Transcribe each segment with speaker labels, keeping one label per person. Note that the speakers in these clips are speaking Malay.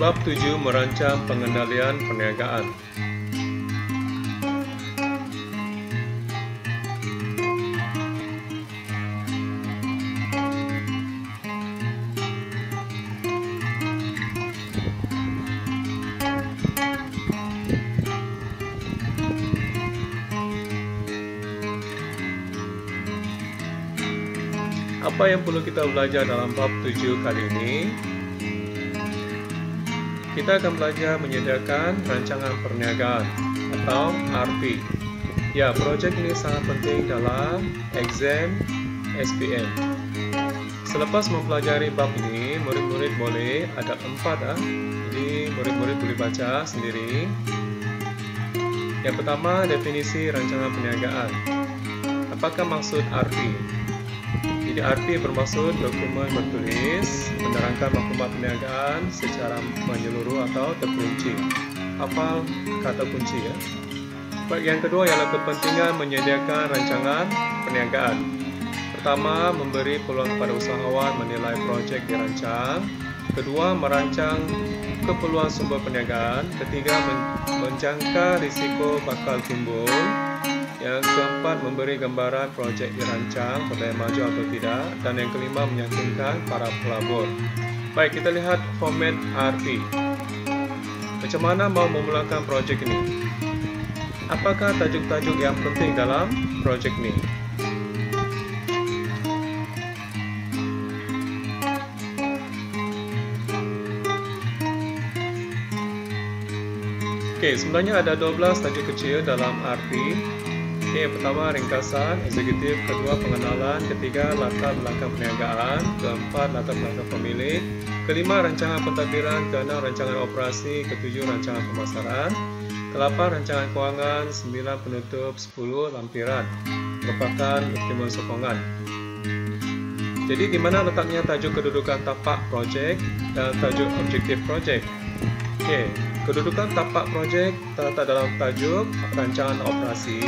Speaker 1: Bab 7 merancang pengendalian perniagaan. Apa yang perlu kita belajar dalam bab 7 kali ini? Kita akan belajar menyediakan rancangan perniagaan atau RP. Ya, projek ini sangat penting dalam exam SPM. Selepas mempelajari bab ini, murid-murid boleh ada 4 jadi murid-murid boleh baca sendiri. Yang pertama, definisi rancangan perniagaan. Apakah maksud RP? Jadi RP bermaksud dokumen bertulis menerangkan maklumat perniagaan secara menyeluruh atau terperinci. Hafal kata kunci ya. Yang kedua ialah kepentingan menyediakan rancangan perniagaan. Pertama, memberi peluang kepada usahawan menilai projek dirancang. Kedua, merancang keperluan sumber perniagaan. Ketiga, menjangka risiko bakal timbul. Yang keempat, memberi gambaran projek dirancang berdaya maju atau tidak. Dan yang kelima, meyakinkan para pelabur. Baik, kita lihat format RP. Macam mana mau memulakan projek ini? Apakah tajuk-tajuk yang penting dalam projek ini? Okey, sebenarnya ada 12 tajuk kecil dalam RP. Yang pertama, ringkasan eksekutif. Kedua, pengenalan. Ketiga, latar belakang perniagaan. Keempat, latar belakang pemilik. Kelima, rancangan pentadbiran. Keenam, rancangan operasi. Ketujuh, rancangan pemasaran. Kelapan, rancangan kewangan. 9, penutup. 10, lampiran. Merupakan optimum sokongan. Jadi, di mana letaknya tajuk kedudukan tapak projek dan tajuk objektif projek? Okey, kedudukan tapak projek terletak dalam tajuk rancangan operasi.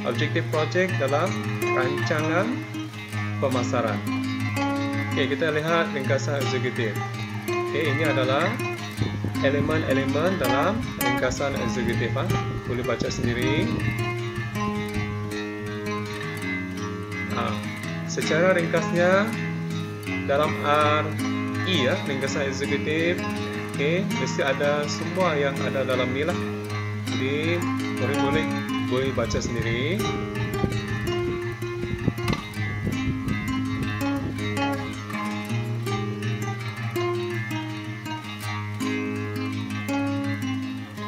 Speaker 1: Objektif projek dalam rancangan pemasaran. Okey, kita lihat ringkasan eksekutif. Okey, ini adalah elemen-elemen dalam ringkasan eksekutif. Boleh baca sendiri. Secara ringkasnya dalam RI ringkasan eksekutif. Okey, mesti ada semua yang ada dalam ni lah. Jadi, murid-murid boleh baca sendiri.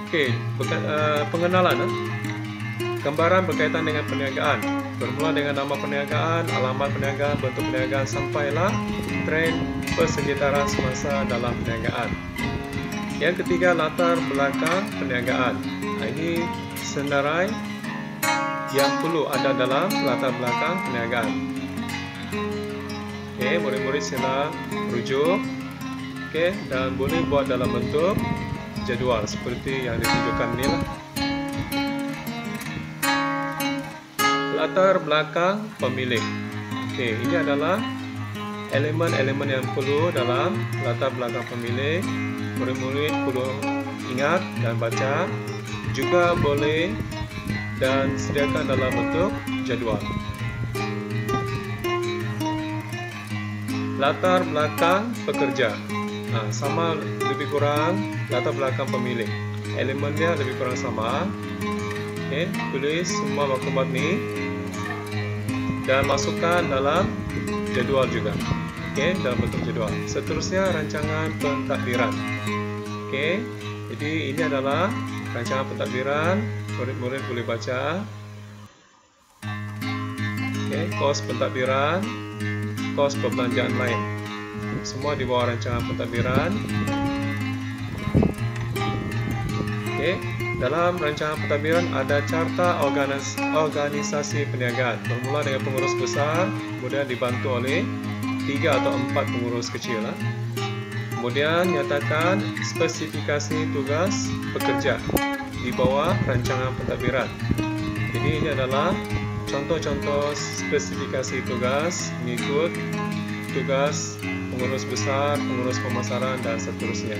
Speaker 1: Okey, pengenalan. Gambaran berkaitan dengan perniagaan. Bermula dengan nama perniagaan, alamat perniagaan, bentuk perniagaan, sampailah trend persekitaran semasa dalam perniagaan. Yang ketiga, latar belakang perniagaan. Ini senarai yang perlu ada dalam latar belakang perniagaan. Okey, murid-murid sila rujuk. Okey, dan boleh buat dalam bentuk jadual seperti yang ditunjukkan ni lah. Latar belakang pemilik. Okey, ini adalah elemen-elemen yang perlu dalam latar belakang pemilik. Murid-murid perlu ingat dan baca. Juga boleh dan sediakan dalam bentuk jadual. Latar belakang pekerja. Sama lebih kurang latar belakang pemilik. Elemennya lebih kurang sama. Okey, tulis semua maklumat ni dan masukkan dalam jadual juga. Okey, dalam bentuk jadual. Seterusnya, rancangan pentadbiran. Okey, jadi ini adalah rancangan pentadbiran. Murid-murid boleh baca. Okey, kos pentadbiran, kos perbelanjaan lain. Semua di bawah rancangan pentadbiran. Okey, dalam rancangan pentadbiran ada carta organisasi perniagaan. Bermula dengan pengurus besar, kemudian dibantu oleh 3 atau 4 pengurus kecil. Kemudian nyatakan spesifikasi tugas pekerja di bawah rancangan pentadbiran. Jadi ini adalah contoh-contoh spesifikasi tugas mengikut tugas pengurus besar, pengurus pemasaran dan seterusnya.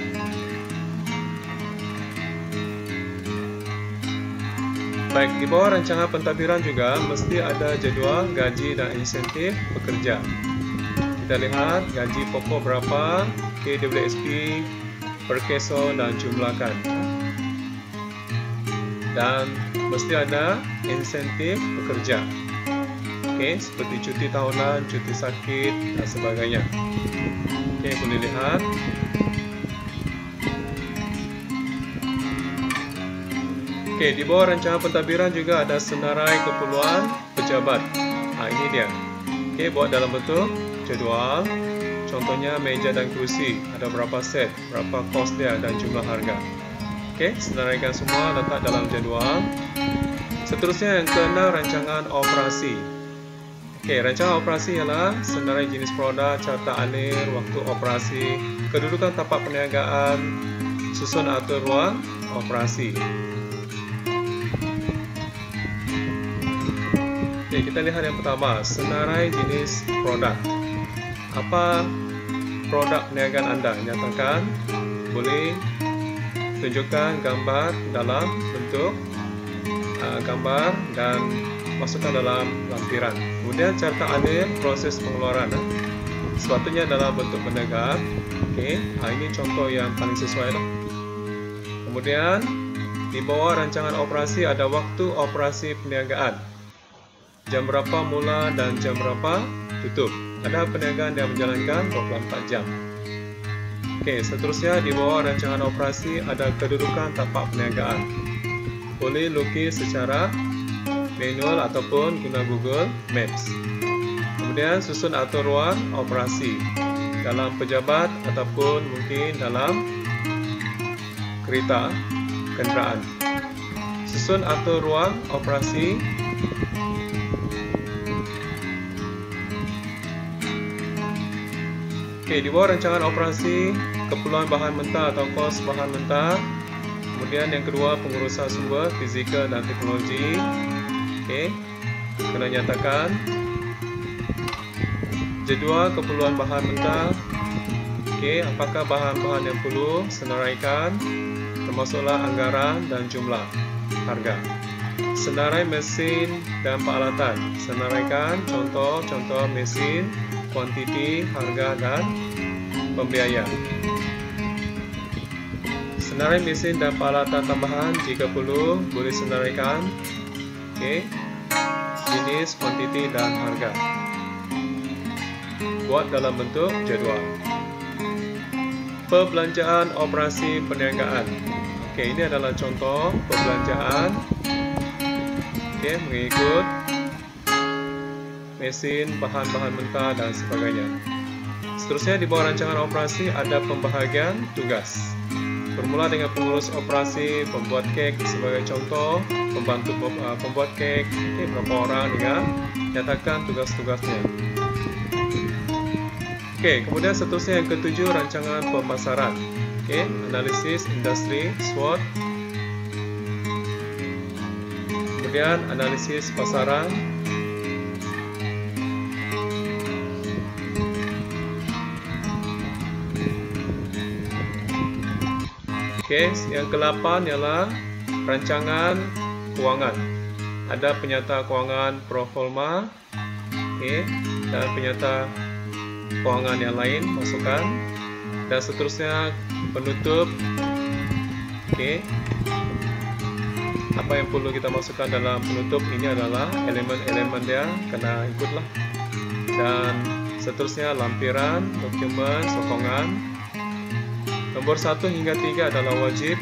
Speaker 1: Baik, di bawah rancangan pentadbiran juga mesti ada jadual gaji dan insentif pekerja. Kita lihat gaji pokok berapa, KWSP, per keso dan jumlahkan. Dan mesti ada insentif pekerja. Okey, seperti cuti tahunan, cuti sakit dan sebagainya. Okey, boleh lihat. Okey, di bawah rancangan pentadbiran juga ada senarai keperluan pejabat. Ini dia. Okey, buat dalam bentuk jadual. Contohnya meja dan kerusi, ada berapa set, berapa kos dia dan jumlah harga. Okey, senaraikan semua, letak dalam jadual. Seterusnya yang keenam, rancangan operasi. Okey, rancangan operasi ialah senarai jenis produk, carta alir, waktu operasi, kedudukan tapak perniagaan, susun atur ruang operasi. Okey, kita lihat yang pertama, senarai jenis produk. Apa produk perniagaan anda? Nyatakan, boleh tunjukkan gambar dalam bentuk gambar dan masukkan dalam lampiran. Kemudian carta alir proses pengeluaran. Sepatutnya dalam bentuk menegak. Okey, ini contoh yang paling sesuai lah. Kemudian di bawah rancangan operasi ada waktu operasi perniagaan. Jam berapa mula dan jam berapa tutup. Ada perniagaan yang menjalankan 24 jam. Okey, seterusnya di bawah rancangan operasi ada kedudukan tapak perniagaan. Boleh lukis secara manual ataupun guna Google Maps. Kemudian susun atur ruang operasi dalam pejabat ataupun mungkin dalam kereta kenderaan. Susun atur ruang operasi. Okey, di bawah rancangan operasi, keperluan bahan mentah atau kos bahan mentah. Kemudian yang kedua, pengurusan sumber fizikal dan teknologi. Okey, kena nyatakan jadual keperluan bahan mentah. Okey, apakah bahan-bahan yang perlu, senaraikan, termasuklah anggaran dan jumlah harga. Senarai mesin dan peralatan, senaraikan contoh-contoh mesin, kuantiti, harga dan pembiayaan. Senarai mesin dan peralatan tambahan jika perlu, boleh senaraikan. Okey, jenis, kuantiti dan harga. Buat dalam bentuk jadual. Perbelanjaan operasi perniagaan. Okey, ini adalah contoh perbelanjaan. Okey, mengikut mesin, bahan-bahan mentah dan sebagainya. Seterusnya di bawah rancangan operasi ada pembahagian tugas. Bermula dengan pengurus operasi, pembuat kek sebagai contoh, pembantu pembuat kek, berapa orang dengan nyatakan tugas-tugasnya. Okey, kemudian seterusnya yang ketujuh, rancangan pemasaran. Okey, analisis industri SWOT. Kemudian analisis pasaran. Okey, yang ke-8 ialah rancangan kewangan. Ada penyata kewangan pro forma, okey, dan penyata kewangan yang lain masukkan, dan seterusnya penutup. Okey, apa yang perlu kita masukkan dalam penutup ini adalah elemen-elemen dia kena ikutlah, dan seterusnya lampiran, dokumen, sokongan. Nombor 1 hingga 3 adalah wajib.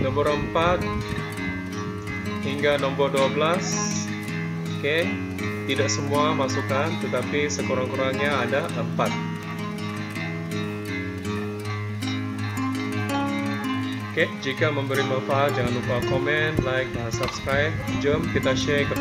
Speaker 1: Nombor 4 hingga nombor 12. Okey, tidak semua masukkan, tetapi sekurang-kurangnya ada 4. Okey, jika memberi manfaat jangan lupa komen, like dan subscribe. Jom kita share ke